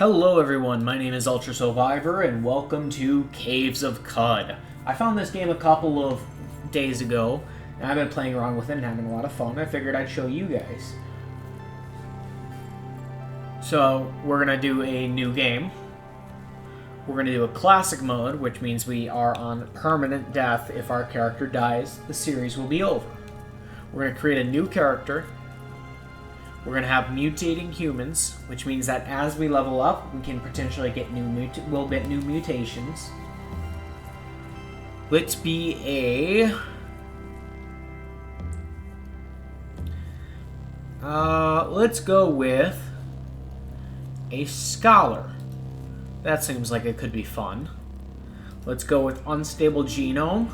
Hello everyone, my name is Ultra Survivor and welcome to Caves of Qud. I found this game a couple of days ago and I've been playing around with it and having a lot of fun. I figured I'd show you guys. So we're going to do a new game. We're going to do a classic mode, which means we are on permanent death. If our character dies, the series will be over. We're going to create a new character. We're going to have mutating humans, which means that as we level up, we can potentially get we'll get new mutations. Let's be a... let's go with a scholar. That seems like it could be fun. Let's go with unstable genome.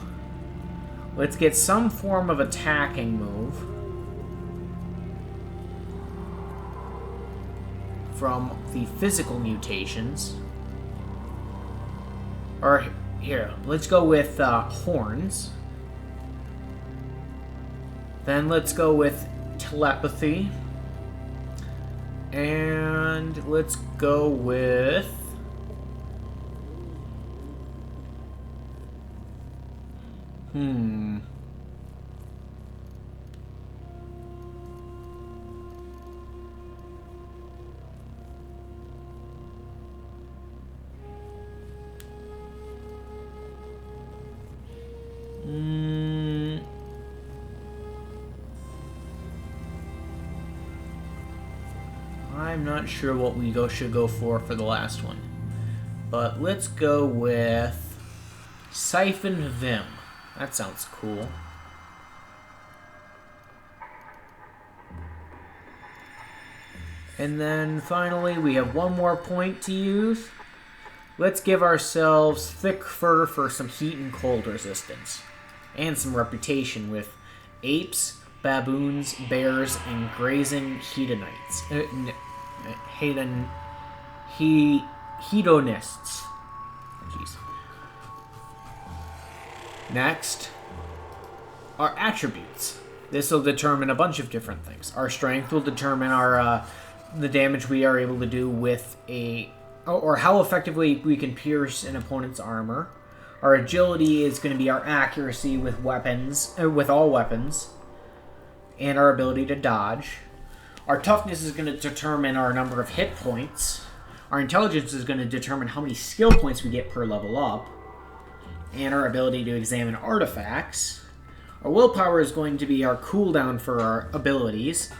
Let's get some form of attacking move from the physical mutations. Or here, let's go with horns. Then let's go with telepathy. And let's go with... I'm not sure what we should go for the last one. But let's go with Siphon Vim. That sounds cool. And then finally, we have one more point to use. Let's give ourselves thick fur for some heat and cold resistance. And some reputation with apes, baboons, bears, and grazing hedonites. Hedonists. Jeez. Next, our attributes. This will determine a bunch of different things. Our strength will determine our the damage we are able to do with or how effectively we can pierce an opponent's armor. Our agility is going to be our accuracy with weapons, with all weapons, and our ability to dodge. Our toughness is going to determine our number of hit points. Our intelligence is going to determine how many skill points we get per level up. And our ability to examine artifacts. Our willpower is going to be our cooldown for our abilities.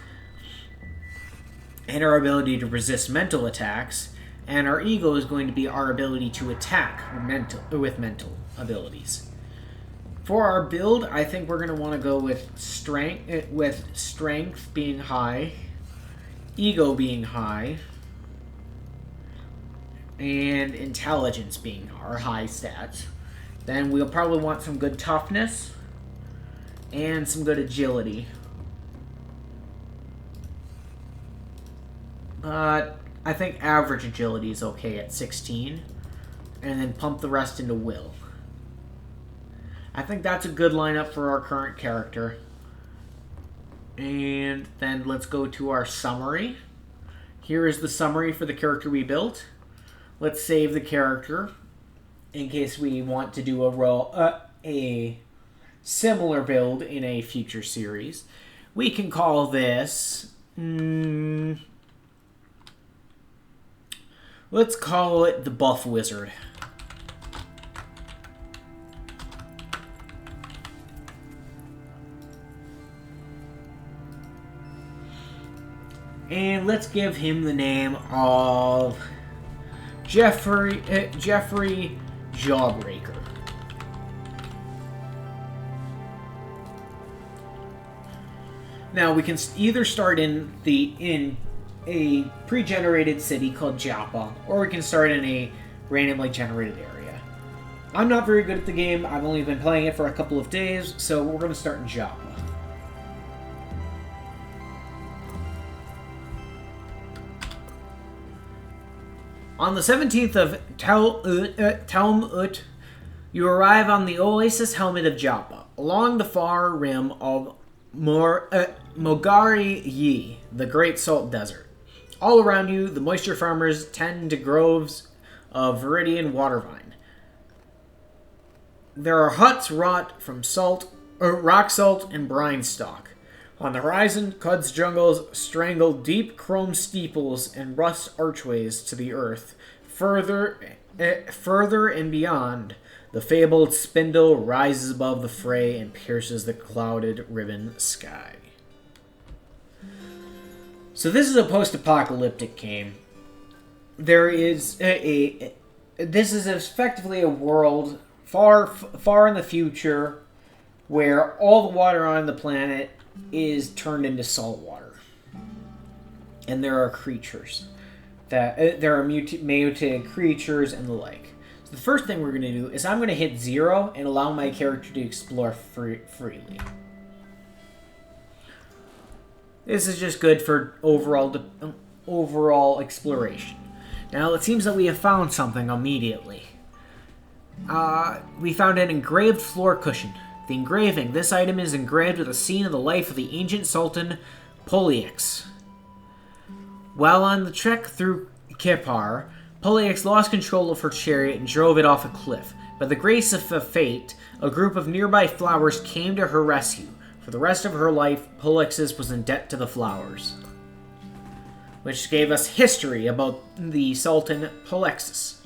And our ability to resist mental attacks. And our ego is going to be our ability to attack with mental abilities. For our build, I think we're going to want to go with strength being high, ego being high, and intelligence being our high stats. Then we'll probably want some good toughness and some good agility. But I think average agility is okay at 16. And then pump the rest into will. I think that's a good lineup for our current character. And then let's go to our summary. Here is the summary for the character we built. Let's save the character in case we want to do a similar build in a future series. We can call this... let's call it the Buff Wizard. And let's give him the name of Jeffery Jawbreaker. Now we can either start in a pre-generated city called Joppa, or we can start in a randomly generated area. I'm not very good at the game. I've only been playing it for a couple of days, so we're going to start in Joppa. On the 17th of Talmud, you arrive on the oasis helmet of Joppa, along the far rim of Mogari Yi, the Great Salt Desert. All around you, the moisture farmers tend to groves of viridian water vine. There are huts wrought from rock salt and brine stock. On the horizon, Qud's jungles strangle deep chrome steeples and rust archways to the earth. Further and beyond, the fabled spindle rises above the fray and pierces the clouded ribbon sky. So this is a post-apocalyptic game. There is this is effectively a world far, far in the future where all the water on the planet is turned into salt water. And there are creatures. There are mutated creatures and the like. So the first thing we're going to do is I'm going to hit 0 and allow my character to explore freely. This is just good for overall exploration. Now it seems that we have found something immediately. We found an engraved floor cushion. The engraving. This item is engraved with a scene of the life of the ancient Sultan Polyx. While on the trek through Kipar, Polyx lost control of her chariot and drove it off a cliff. By the grace of fate, a group of nearby flowers came to her rescue. For the rest of her life, Polyxis was in debt to the flowers. Which gave us history about the Sultan Polyxis.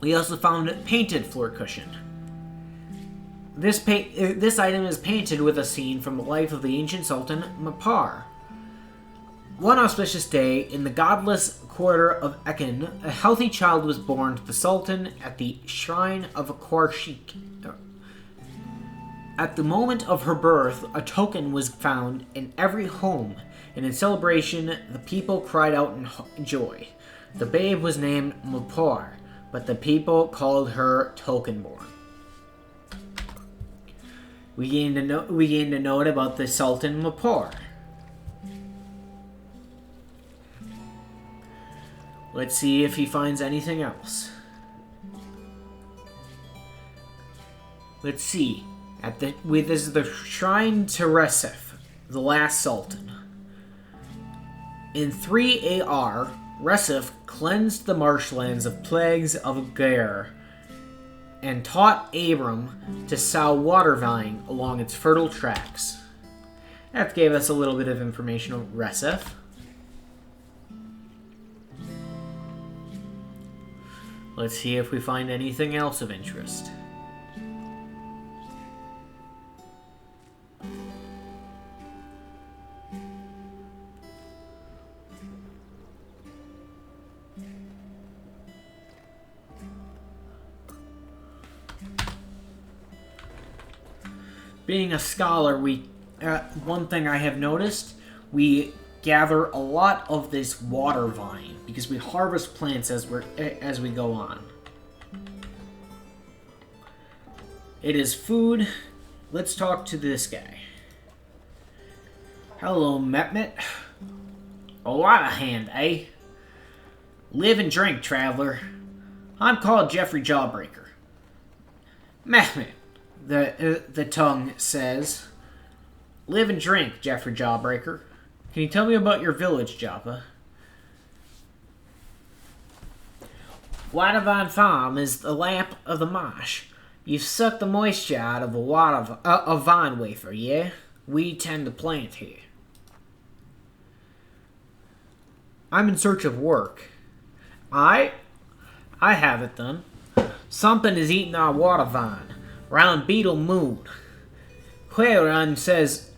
We also found a painted floor cushion. This item is painted with a scene from the life of the ancient Sultan Mapar. One auspicious day, in the godless quarter of Ekin, a healthy child was born to the Sultan at the shrine of Qarshik. At the moment of her birth, a token was found in every home, and in celebration, the people cried out in joy. The babe was named Mapar, but the people called her Tokenborn. We gained a note about the Sultan Mapar. Let's see if he finds anything else. Let's see. This is the Shrine to Resif, the last Sultan. In 3 AR, Resif cleansed the marshlands of plagues of Gair and taught Abram to sow water vine along its fertile tracks. That gave us a little bit of information on Resif. Let's see if we find anything else of interest. Being a scholar, one thing I have noticed, we gather a lot of this water vine because we harvest plants as we go on. It is food. Let's talk to this guy. Hello, Mehmet. A lot of hand, eh? Live and drink, traveler. I'm called Jeffery Jawbreaker. Mehmet, the tongue says. Live and drink, Jeffery Jawbreaker. Can you tell me about your village, Joppa? Watervine Farm is the lamp of the marsh. You suck the moisture out of a vine wafer, yeah? We tend to plant here. I'm in search of work. I have it then. Something is eating our water vine. Round Beetle Moon. Quairon says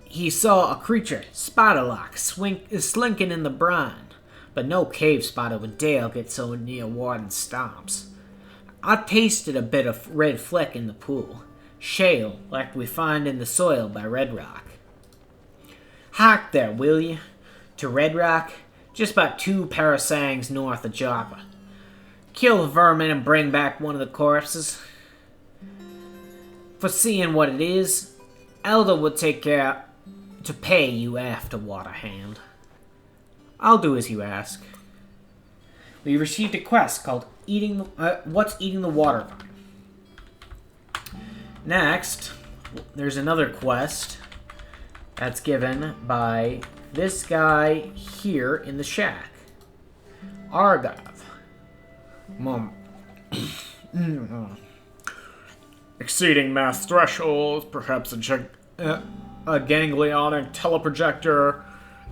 he saw a creature, spider-like, slinking in the brine, but no cave spider would dare get so near Warden's stomps. I tasted a bit of red fleck in the pool, shale like we find in the soil by Red Rock. Hike there, will you? To Red Rock, just about 2 parasangs north of Joppa. Kill the vermin and bring back one of the corpses. For seeing what it is, Elder will take care to pay you after, Waterhand. I'll do as you ask. We received a quest called What's Eating the Water Vine. Next, there's another quest that's given by this guy here in the shack. Argav. Mom. Exceeding mass thresholds, perhaps a ganglionic teleprojector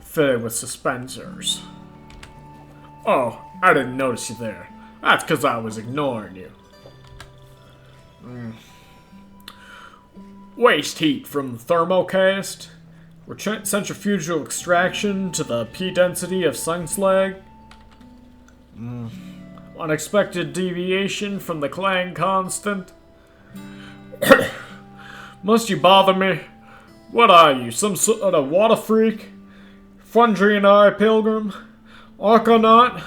fitted with suspensors. Oh, I didn't notice you there. That's because I was ignoring you. Waste heat from the thermocast. Centrifugal extraction to the P density of Sunslag. Unexpected deviation from the Clang constant. Must you bother me? What are you, some sort of water freak? Fundrian Eye Pilgrim? Arconaut?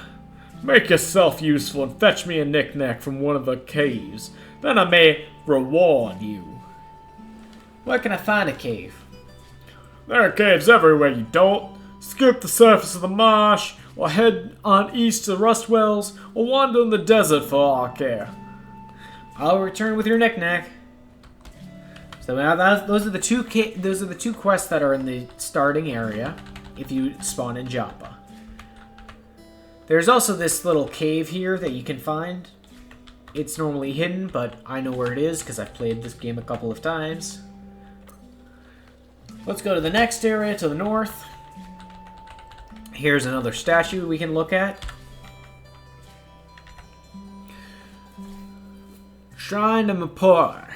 Make yourself useful and fetch me a knick-knack from one of the caves. Then I may reward you. Where can I find a cave? There are caves everywhere, you dolt. Scoop the surface of the marsh, or head on east to Rustwells, or wander in the desert for all I care. I'll return with your knick-knack. So those are the two quests that are in the starting area if you spawn in Joppa. There's also this little cave here that you can find. It's normally hidden, but I know where it is because I've played this game a couple of times. Let's go to the next area to the north. Here's another statue we can look at. Shrine of Mapar.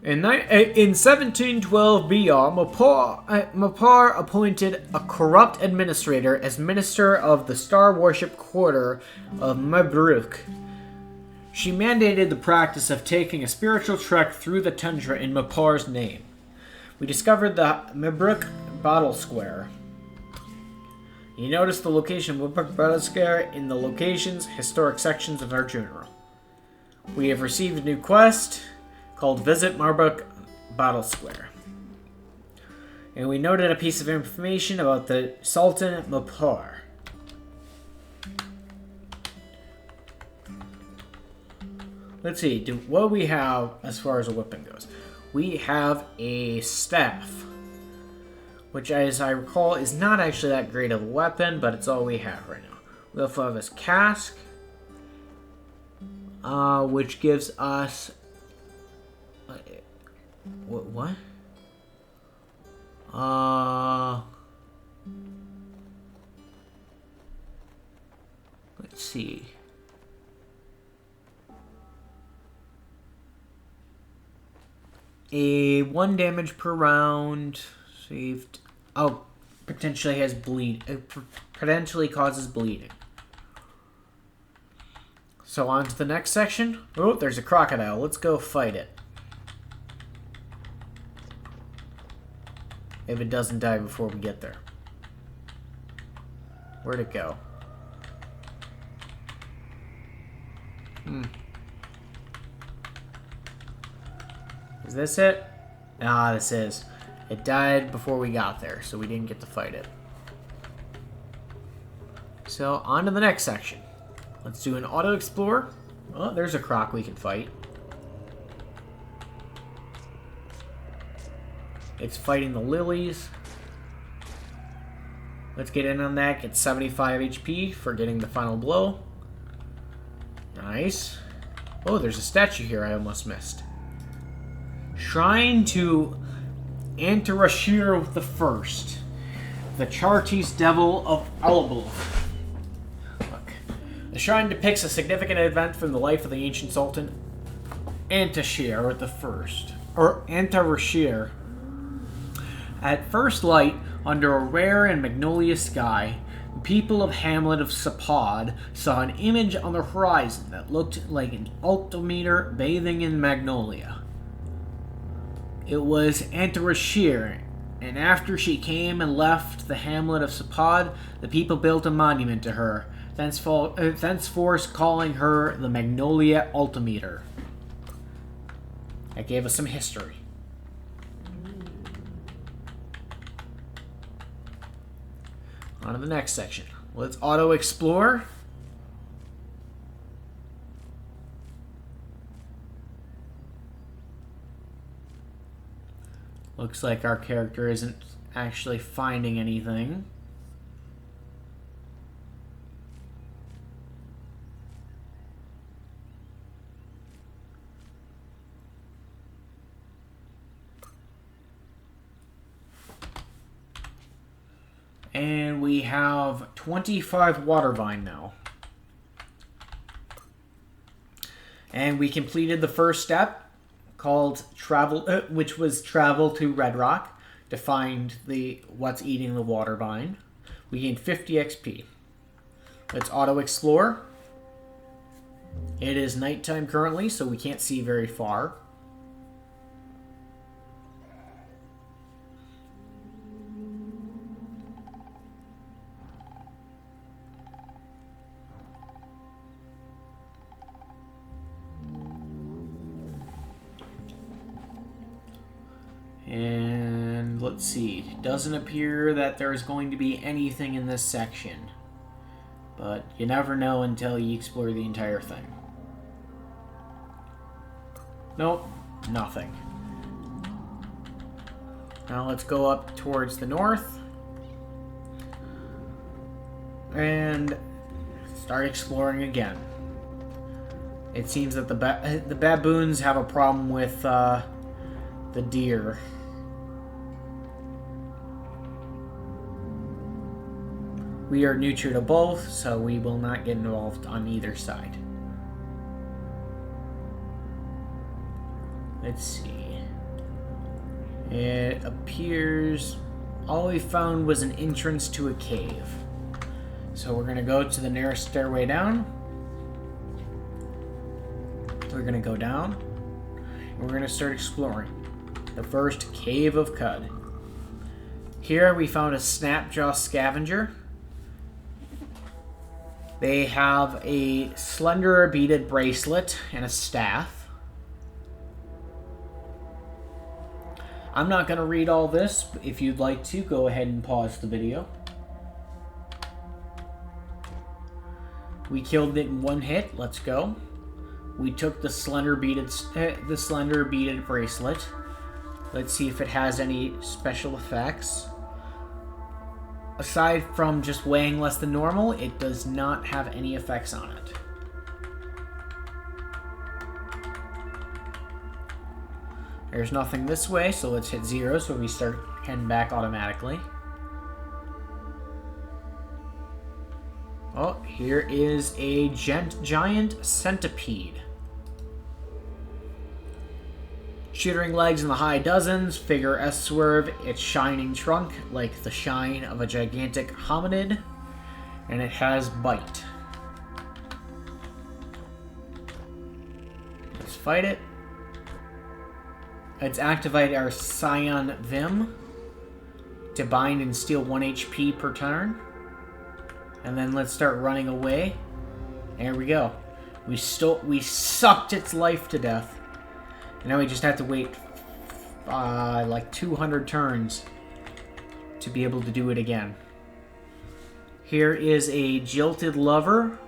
In 1712 BR, Mapar appointed a corrupt administrator as minister of the Star Worship Quarter of Mabruk. She mandated the practice of taking a spiritual trek through the tundra in Mapar's name. We discovered the Mabruk Battle Square. You notice the location of Mabruk Battle Square in the locations, historic sections of our journal. We have received a new quest called Visit Mabruk Battle Square. And we noted a piece of information about the Sultan Mapar. Let's see, what do we have as far as a weapon goes? We have a staff, which as I recall is not actually that great of a weapon, but it's all we have right now. We also have this cask, which gives us... What? Let's see. A 1 damage per round saved. Oh, potentially has bleed. It potentially causes bleeding. So on to the next section. Oh, there's a crocodile. Let's go fight it. If it doesn't die before we get there. Where'd it go? Is this it? Ah, this is. It died before we got there, so we didn't get to fight it. So, on to the next section. Let's do an auto-explore. Oh, there's a croc we can fight. It's fighting the lilies. Let's get in on that. Get 75 HP for getting the final blow. Nice. Oh, there's a statue here I almost missed. Shrine to Antarashir the First, the Chartese Devil of Alabul. Look. The shrine depicts a significant event from the life of the ancient Sultan Antashir the First, or Antarashir. At first light, under a rare and magnolia sky, the people of Hamlet of Sapod saw an image on the horizon that looked like an altimeter bathing in magnolia. It was Antarashir, and after she came and left the hamlet of Sapod, the people built a monument to her, thenceforth calling her the Magnolia Altimeter. That gave us some history. On to the next section. Let's auto-explore. Looks like our character isn't actually finding anything. And we have 25 water vine now. And we completed the first step, called travel, which was travel to Red Rock to find what's eating the water vine. We gained 50 XP. Let's auto explore. It is nighttime currently, so we can't see very far. And let's see. It doesn't appear that there's going to be anything in this section. But you never know until you explore the entire thing. Nope, nothing. Now let's go up towards the north. And start exploring again. It seems that the baboons have a problem with the deer. We are neutral to both, so we will not get involved on either side. Let's see. It appears all we found was an entrance to a cave. So we're going to go to the nearest stairway down. We're going to go down. And we're going to start exploring. The first Cave of Qud. Here we found a Snapjaw scavenger. They have a slender beaded bracelet and a staff. I'm not going to read all this. But if you'd like to, go ahead and pause the video. We killed it in one hit. Let's go. We took the slender beaded bracelet. Let's see if it has any special effects. Aside from just weighing less than normal, it does not have any effects on it. There's nothing this way, so let's hit 0 so we start heading back automatically. Oh, here is a giant centipede. Chittering legs in the high dozens, figure S-swerve, its shining trunk like the shine of a gigantic hominid, and it has bite. Let's fight it. Let's activate our Scion Vim to bind and steal 1 HP per turn. And then let's start running away. There we go. We sucked its life to death. And now we just have to wait like 200 turns to be able to do it again. Here is a Jilted Lover,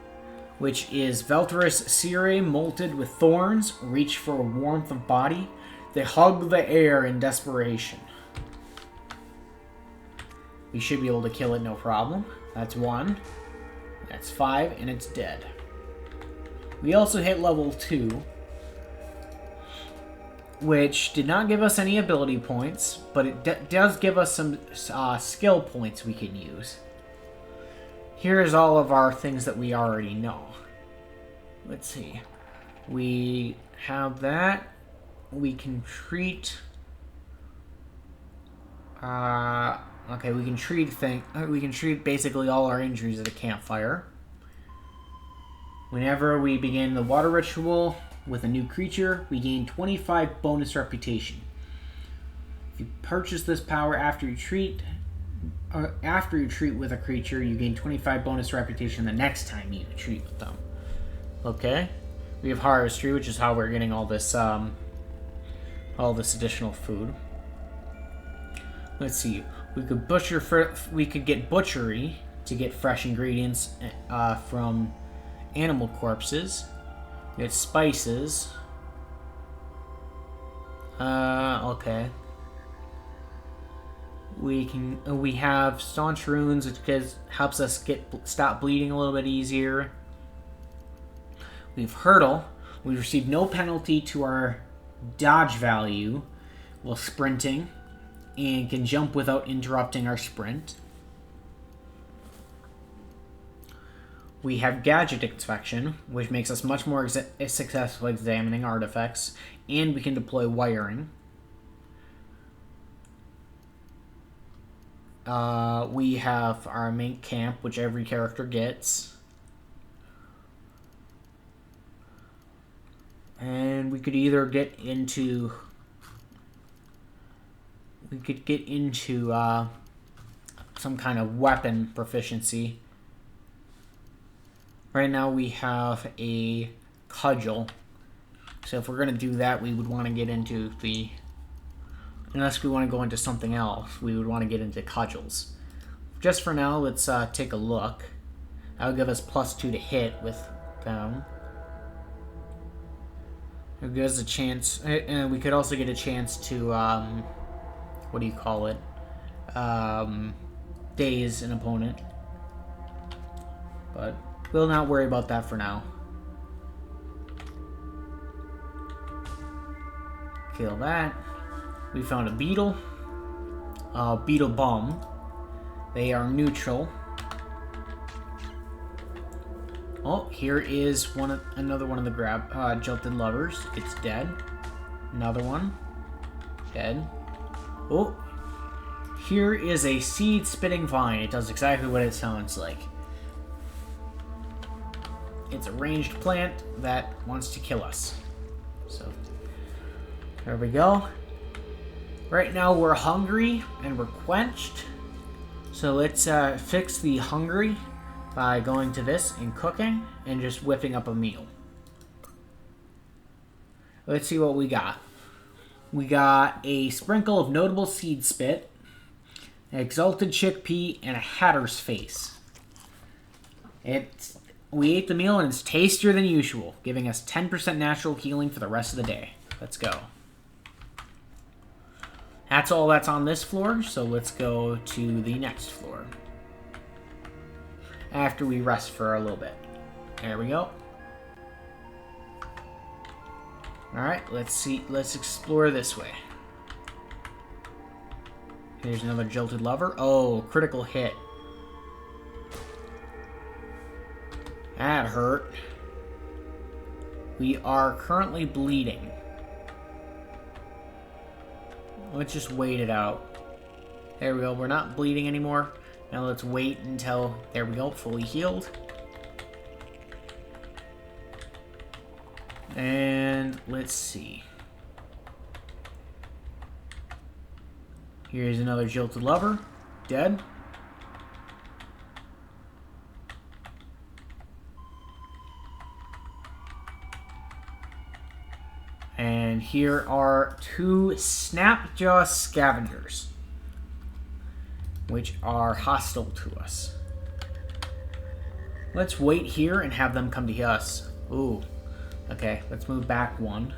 which is Velterus Sire molted with thorns, reach for warmth of body. They hug the air in desperation. We should be able to kill it no problem. That's 1. That's 5, and it's dead. We also hit level 2. Which did not give us any ability points, but it does give us some skill points we can use. Here's all of our things that we already know. Let's see. We have that. We can treat... okay, we can treat basically all our injuries at a campfire. Whenever we begin the water ritual with a new creature, we gain 25 bonus reputation. If you purchase this power after you treat with a creature, you gain 25 bonus reputation the next time you treat with them. Okay, we have Harvestry, which is how we're getting all this additional food. Let's see. We could get Butchery to get fresh ingredients from animal corpses. We get spices. Okay. We have Staunch Runes, which helps us stop bleeding a little bit easier. We have Hurdle. We receive no penalty to our dodge value while sprinting, and can jump without interrupting our sprint. We have Gadget Inspection, which makes us much more successful examining artifacts, and we can deploy wiring. We have our main camp, which every character gets. And we could either get into... some kind of weapon proficiency. Right now we have a cudgel. So if we're going to do that, we would want to get into the... Unless we want to go into something else, we would want to get into cudgels. Just for now, let's take a look. That'll give us +2 to hit with them. It gives a chance... And we could also get a chance to... what do you call it? Daze an opponent. But we'll not worry about that for now. Kill that. We found a beetle. Beetle bum. They are neutral. Oh, here is another one of the jilted lovers. It's dead. Another one. Dead. Oh, here is a seed-spitting vine. It does exactly what it sounds like. It's a ranged plant that wants to kill us. So, there we go. Right now we're hungry and we're quenched. So let's fix the hungry by going to this and cooking and just whipping up a meal. Let's see what we got. We got a sprinkle of notable seed spit, an exalted chickpea, and a hatter's face. We ate the meal and it's tastier than usual, giving us 10% natural healing for the rest of the day. Let's go. That's all that's on this floor, so let's go to the next floor. After we rest for a little bit. There we go. Alright, let's explore this way. Here's another jilted lover. Oh, critical hit. That hurt. We are currently bleeding. Let's just wait it out. There we go. We're not bleeding anymore. Now let's wait until... There we go. Fully healed. And let's see. Here's another jilted lover. Dead. And here are 2 Snapjaw Scavengers, which are hostile to us. Let's wait here and have them come to us. Ooh. Okay, let's move back 1.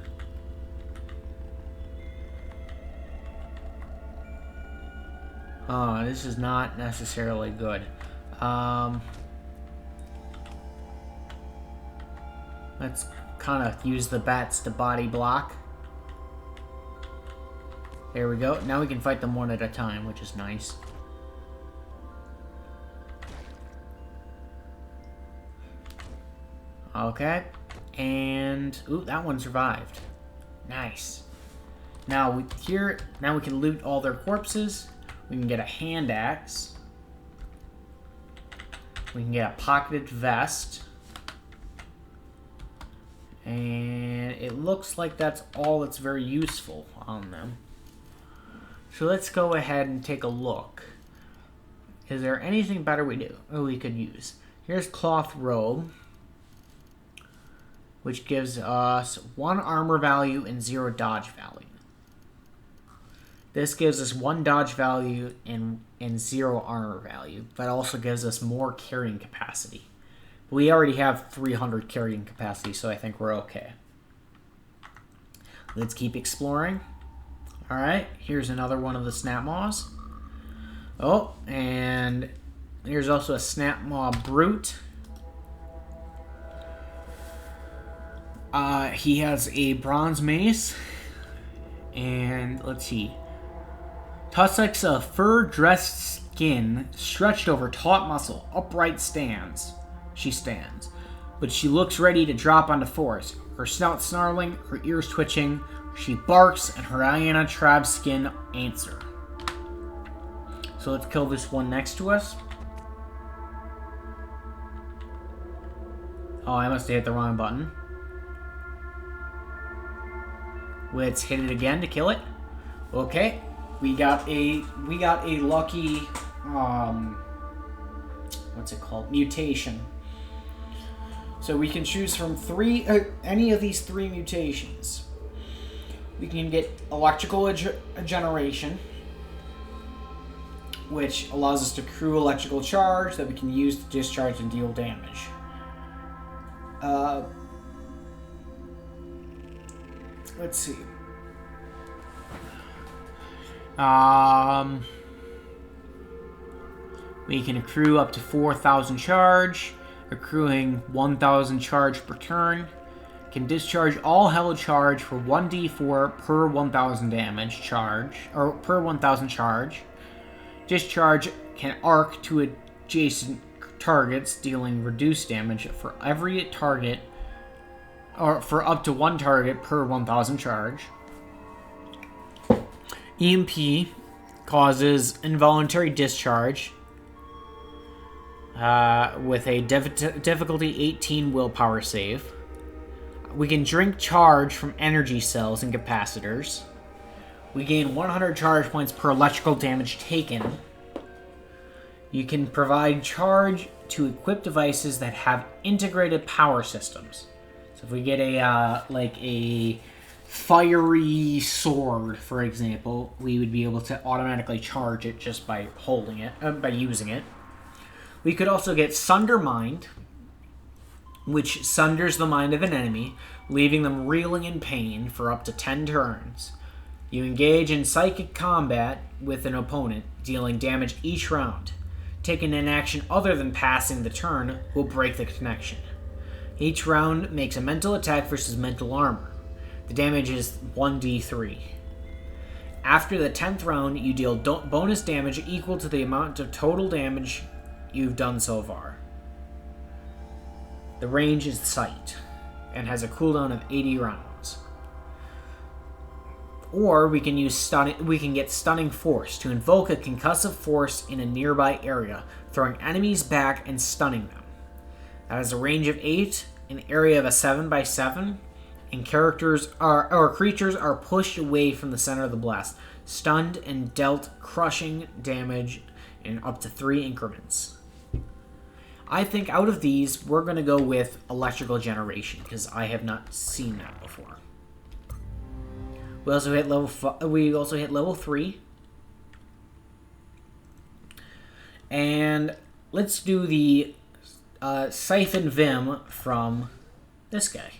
This is not necessarily good. Let's kind of use the bats to body block. There we go. Now we can fight them one at a time, which is nice. Okay. And ooh, that one survived. Nice. Now we can loot all their corpses. We can get a hand axe. We can get a pocketed vest. And it looks like that's all that's very useful on them. So let's go ahead and take a look. Is there anything better we could use? Here's cloth robe, which gives us 1 armor value and 0 dodge value. This gives us 1 dodge value and 0 armor value, but also gives us more carrying capacity. We already have 300 carrying capacity, so I think we're okay. Let's keep exploring. Alright, here's another one of the Snapmaws. Oh, and here's also a Snap Maw Brute. He has a bronze mace. And let's see. Tussocks of fur-dressed skin stretched over taut muscle, upright stands. She stands. But she looks ready to drop onto force. Her snout snarling, her ears twitching. She barks, and her hyena trab skin answer. So let's kill this one next to us. Oh, I must have hit the wrong button. Let's hit it again to kill it. Okay, we got a lucky what's it called? Mutation. So we can choose from any of these 3 mutations. We can get electrical generation, which allows us to accrue electrical charge that we can use to discharge and deal damage. Let's see. We can accrue up to 4,000 charge, accruing 1,000 charge per turn. Can discharge all held charge for 1d4 per 1,000 damage charge, or per 1,000 charge. Discharge can arc to adjacent targets, dealing reduced damage for every target, or for up to 1 target per 1,000 charge. EMP causes involuntary discharge with a difficulty 18 willpower save. We can drink charge from energy cells and capacitors. We gain 100 charge points per electrical damage taken. You can provide charge to equipped devices that have integrated power systems. So if we get a fiery sword, for example, we would be able to automatically charge it just by holding it, by using it. We could also get Sunder Mind, which sunders the mind of an enemy, leaving them reeling in pain for up to 10 turns. You engage in psychic combat with an opponent, dealing damage each round. Taking an action other than passing the turn will break the connection. Each round makes a mental attack versus mental armor. The damage is 1d3. After the 10th round, you deal bonus damage equal to the amount of total damage you've done so far. The range is sight and has a cooldown of 80 rounds. Or we can use get Stunning Force to invoke a concussive force in a nearby area, throwing enemies back and stunning them. That has a range of 8, an area of a 7x7, and creatures are pushed away from the center of the blast, stunned and dealt crushing damage in up to 3 increments. I think out of these, we're going to go with electrical generation, because I have not seen that before. We also hit level 3. And let's do the Siphon Vim from this guy.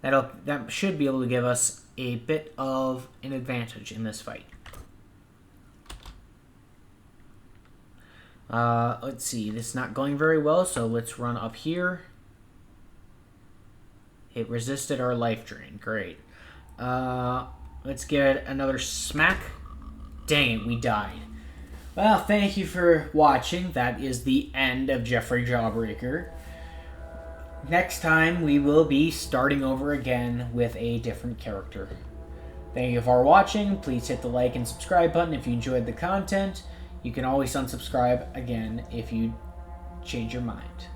That should be able to give us a bit of an advantage in this fight. Let's see. This is not going very well, so let's run up here. It resisted our life drain. Great. Let's get another smack. Dang it, we died. Well, thank you for watching. That is the end of Jeffery Jawbreaker. Next time, we will be starting over again with a different character. Thank you for watching. Please hit the like and subscribe button if you enjoyed the content. You can always unsubscribe again if you change your mind.